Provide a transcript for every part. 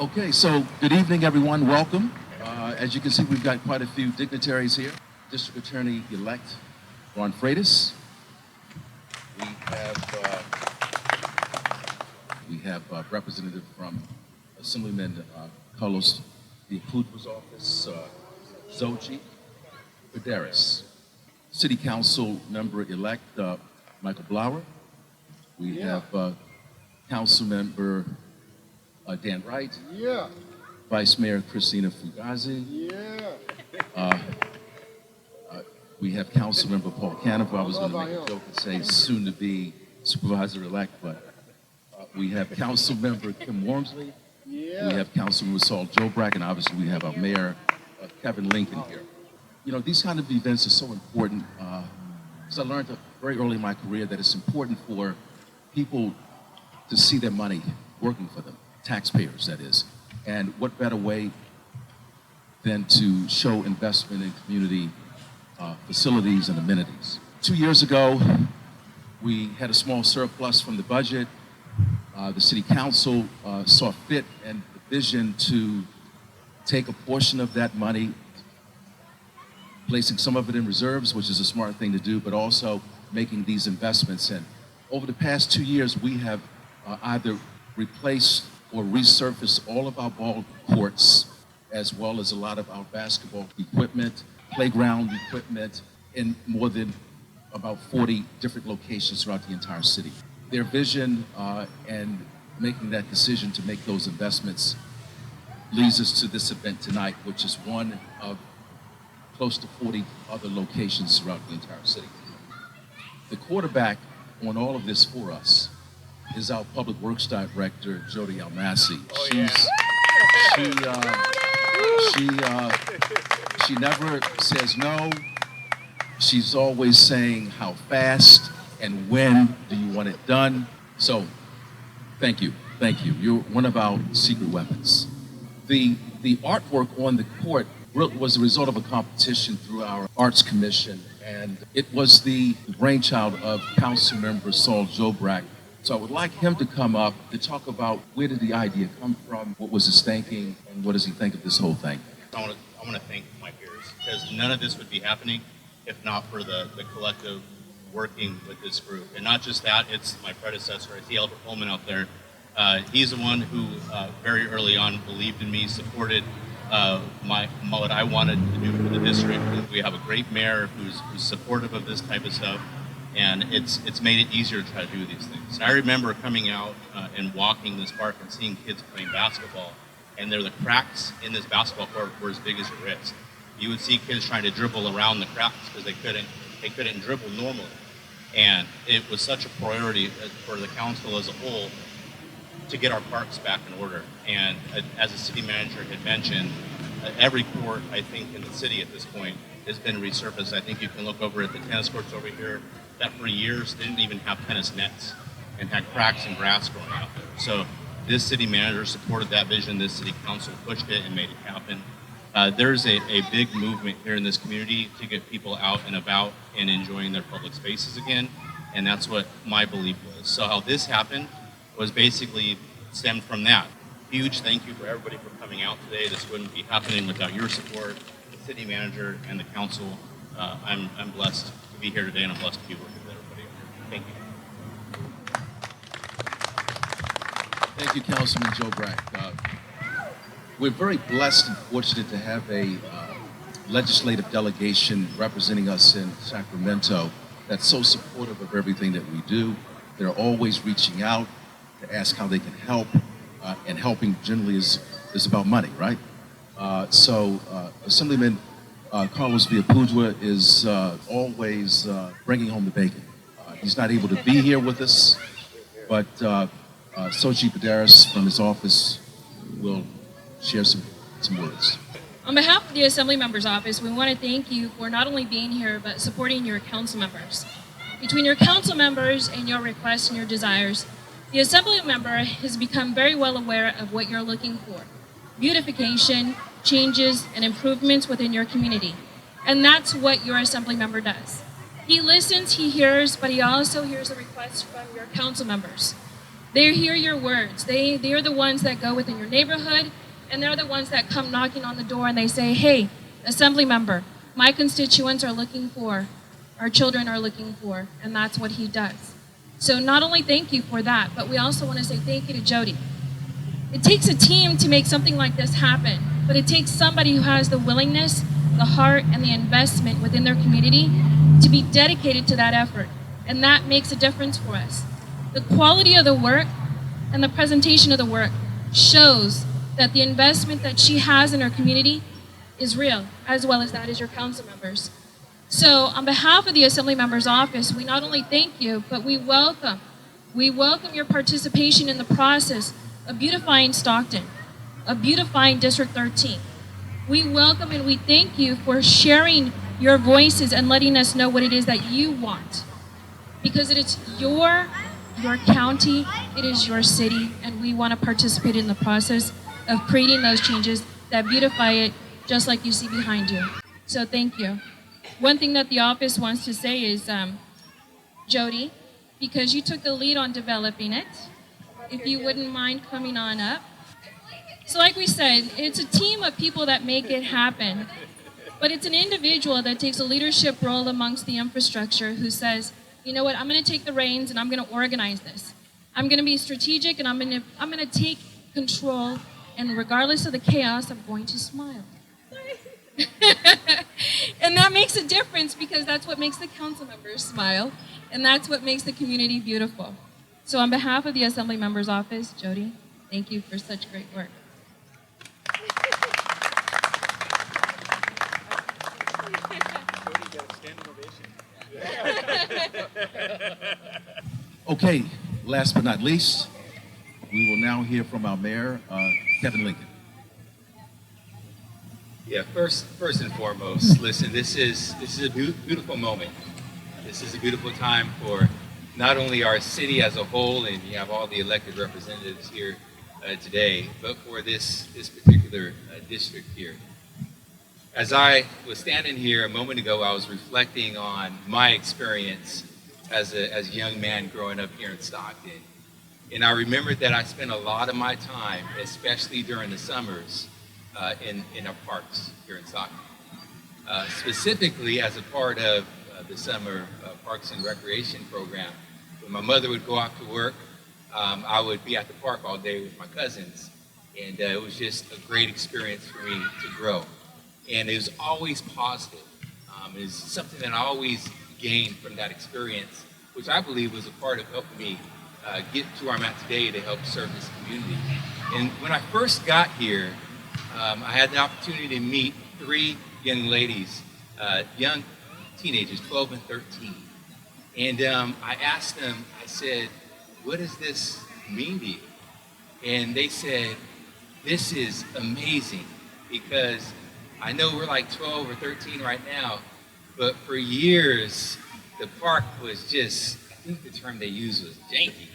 Okay, so good evening, everyone. Welcome. As you can see, we've got quite a few dignitaries here. District Attorney-elect Ron Freitas. We have representative from Assemblyman Carlos Villapudra's office, Zoji Baderis. City Council member-elect Michael Blauer. We have Council member Dan Wright. Yeah. Vice Mayor Christina Fugazi. Yeah. We have Council member Paul Caniver. I was going to make a joke and say soon to be Supervisor-elect, but we have Council member Kim Wormsley. Yeah. We have Councilman Saul Jobrack, and obviously we have our Mayor Kevin Lincoln here. You know, these kind of events are so important because I learned very early in my career that it's important for people to see their money working for them, taxpayers, that is. And what better way than to show investment in community facilities and amenities. 2 years ago, we had a small surplus from the budget. The City Council saw fit and the vision to take a portion of that money, placing some of it in reserves, which is a smart thing to do, but also making these investments. And over the past 2 years, we have either replaced or resurfaced all of our ball courts, as well as a lot of our basketball equipment, playground equipment, in more than about 40 different locations throughout the entire city. Their vision and making that decision to make those investments leads us to this event tonight, which is one of close to 40 other locations throughout the entire city. The quarterback on all of this for us is our Public Works Director, Jody Almasi. She never says no. She's always saying how fast and when do you want it done. So, thank you. You're one of our secret weapons. The artwork on the court was the result of a competition through our Arts Commission, and it was the brainchild of Council Member Saul Jobrack. So I would like him to come up to talk about where did the idea come from, what was his thinking, and what does he think of this whole thing. I want to thank my peers, because none of this would be happening if not for the collective working with this group. And not just that, it's my predecessor. I see Albert Pullman out there. He's the one who very early on believed in me, supported what I wanted to do for the district. We have a great mayor who's supportive of this type of stuff, and it's made it easier to try to do these things. And I remember coming out and walking this park and seeing kids playing basketball, and the cracks in this basketball court were as big as your wrist. You would see kids trying to dribble around the cracks because they couldn't dribble normally. And it was such a priority for the council as a whole to get our parks back in order. And as the city manager had mentioned, every court, I think, in the city at this point has been resurfaced. I think you can look over at the tennis courts over here that for years didn't even have tennis nets and had cracks and grass growing out there. So this city manager supported that vision. This city council pushed it and made it happen. There's a big movement here in this community to get people out and about and enjoying their public spaces again, and that's what my belief was. So how this happened was basically stemmed from that. Huge thank you for everybody for coming out today. This wouldn't be happening without your support, the city manager and the council. I'm blessed to be here today, and I'm blessed to be working with everybody. Thank you. Thank you, Councilman Jobrack. We're very blessed and fortunate to have a legislative delegation representing us in Sacramento that's so supportive of everything that we do. They're always reaching out to ask how they can help, and helping generally is about money, right? So Assemblyman Carlos Villapudra is always bringing home the bacon. He's not able to be here with us, but Zoji Baderis from his office will share some words. On behalf of the Assembly Members Office, we want to thank you for not only being here, but supporting your council members. Between your council members and your requests and your desires, the Assembly member has become very well aware of what you're looking for: beautification, changes, and improvements within your community. And that's what your Assembly member does. He listens, he hears, but he also hears the requests from your council members. They hear your words. They're the ones that go within your neighborhood, and they're the ones that come knocking on the door and they say, hey, assembly member, my constituents are looking for, our children are looking for, and that's what he does. So not only thank you for that, but we also want to say thank you to Jody. It takes a team to make something like this happen, but it takes somebody who has the willingness, the heart, and the investment within their community to be dedicated to that effort. And that makes a difference for us. The quality of the work and the presentation of the work shows that the investment that she has in her community is real, as well as that is your council members. So on behalf of the Assembly Member's Office, we not only thank you, but we welcome your participation in the process of beautifying Stockton, of beautifying District 13. We welcome and we thank you for sharing your voices and letting us know what it is that you want. Because it is your county, it is your city, and we want to participate in the process of creating those changes that beautify it, just like you see behind you. So thank you. One thing that the office wants to say is, Jody, because you took the lead on developing it, if you wouldn't mind coming on up. So like we said, it's a team of people that make it happen, but it's an individual that takes a leadership role amongst the infrastructure who says, you know what, I'm going to take the reins and I'm going to organize this. I'm going to be strategic and I'm going to take control, and regardless of the chaos, I'm going to smile. And that makes a difference because that's what makes the council members smile, and that's what makes the community beautiful. So on behalf of the Assembly Member's Office, Jody, thank you for such great work. Okay, last but not least, we will now hear from our mayor, Kevin Lincoln. Yeah, first and foremost, listen, this is a beautiful moment. This is a beautiful time for not only our city as a whole, and you have all the elected representatives here today, but for this particular district here. As I was standing here a moment ago, I was reflecting on my experience as a young man growing up here in Stockton. And I remembered that I spent a lot of my time, especially during the summers, in our parks here in Stockton. Specifically as a part of the summer Parks and Recreation program. When my mother would go off to work, I would be at the park all day with my cousins. And it was just a great experience for me to grow. And it was always positive. It was something that I always gained from that experience, which I believe was a part of helping me get to where I'm at today to help serve this community. And when I first got here, I had the opportunity to meet 3 young ladies, young teenagers, 12 and 13. And I asked them, I said, what does this mean to you? And they said, this is amazing, because I know we're like 12 or 13 right now, but for years, the park was just, I think the term they used was janky.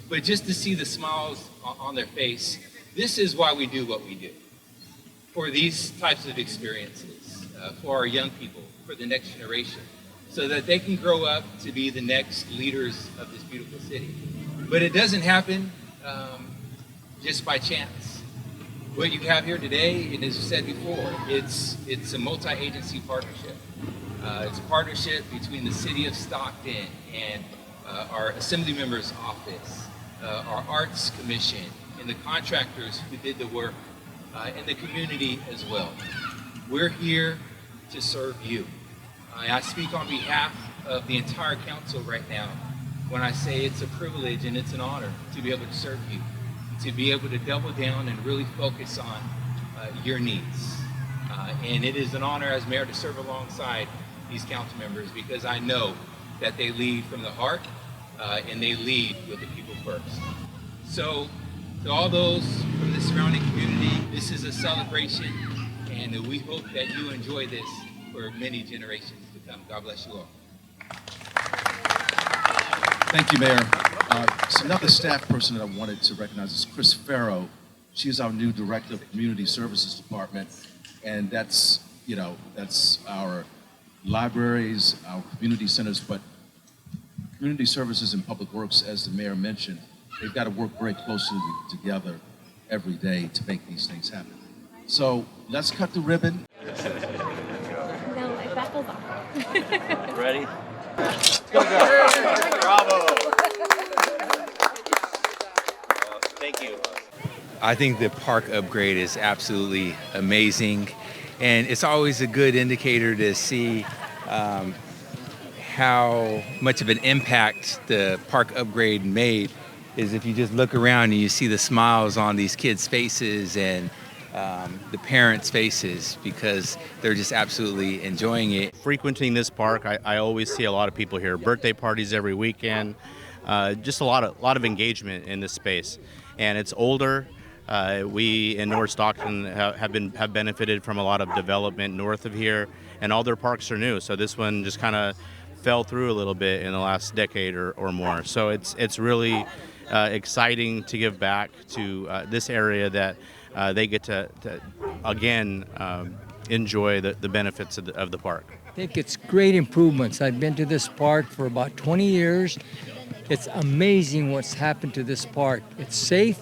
But just to see the smiles on their face, this is why we do what we do. For these types of experiences, for our young people, for the next generation, so that they can grow up to be the next leaders of this beautiful city. But it doesn't happen just by chance. What you have here today, and as I said before, it's a multi-agency partnership. It's a partnership between the City of Stockton and our Assembly Member's Office, our Arts Commission, and the contractors who did the work, and the community as well. We're here to serve you. I speak on behalf of the entire council right now when I say it's a privilege and it's an honor to be able to serve you, to be able to double down and really focus on your needs. And it is an honor as mayor to serve alongside these council members, because I know that they lead from the heart and they lead with the people first. So to all those from the surrounding community, this is a celebration, and we hope that you enjoy this for many generations to come. God bless you all. Thank you, Mayor. So another staff person that I wanted to recognize is Chris Farrow. She is our new Director of Community Services Department, and that's our libraries, our community centers, but Community Services and Public Works, as the mayor mentioned, they've got to work very closely together every day to make these things happen. So let's cut the ribbon. No, it baffles off. Ready? Bravo. Thank you. I think the park upgrade is absolutely amazing, and it's always a good indicator to see how much of an impact the park upgrade made is if you just look around and you see the smiles on these kids' faces and the parents' faces, because they're just absolutely enjoying it. Frequenting this park, I always see a lot of people here. Birthday parties every weekend, just a lot of engagement in this space, and it's older. We in North Stockton have benefited from a lot of development north of here, and all their parks are new. So this one just kind of fell through a little bit in the last decade or more. So it's really exciting to give back to this area that they get to again enjoy the benefits of the park. I think it's great improvements. I've been to this park for about 20 years. It's amazing what's happened to this park. It's safe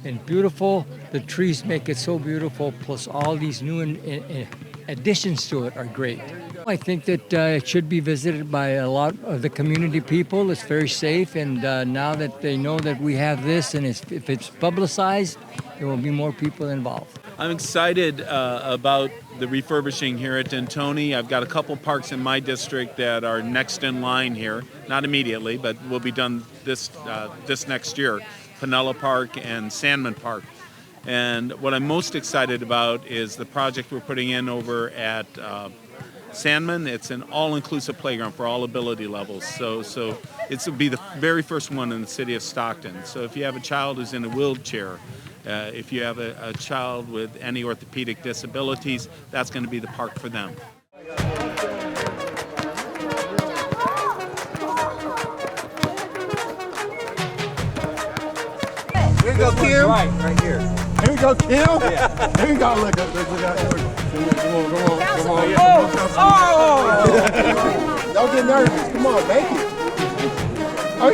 and beautiful. The trees make it so beautiful, plus all these new additions to it are great. I think that it should be visited by a lot of the community people. It's very safe, and now that they know that we have this, and if it's publicized, there will be more people involved. I'm excited about the refurbishing here at Dentoni. I've got a couple parks in my district that are next in line here, not immediately, but will be done this next year. Pinella Park and Sandman Park. And what I'm most excited about is the project we're putting in over at Sandman. It's an all-inclusive playground for all ability levels. So it will be the very first one in the city of Stockton. So if you have a child who's in a wheelchair, if you have a child with any orthopedic disabilities, that's going to be the park for them. Here we go, Kim. Right here. Here we go, Kim. Yeah. Here we go. Look. Come on. Oh! Don't get nervous. Come on, make it. Oh,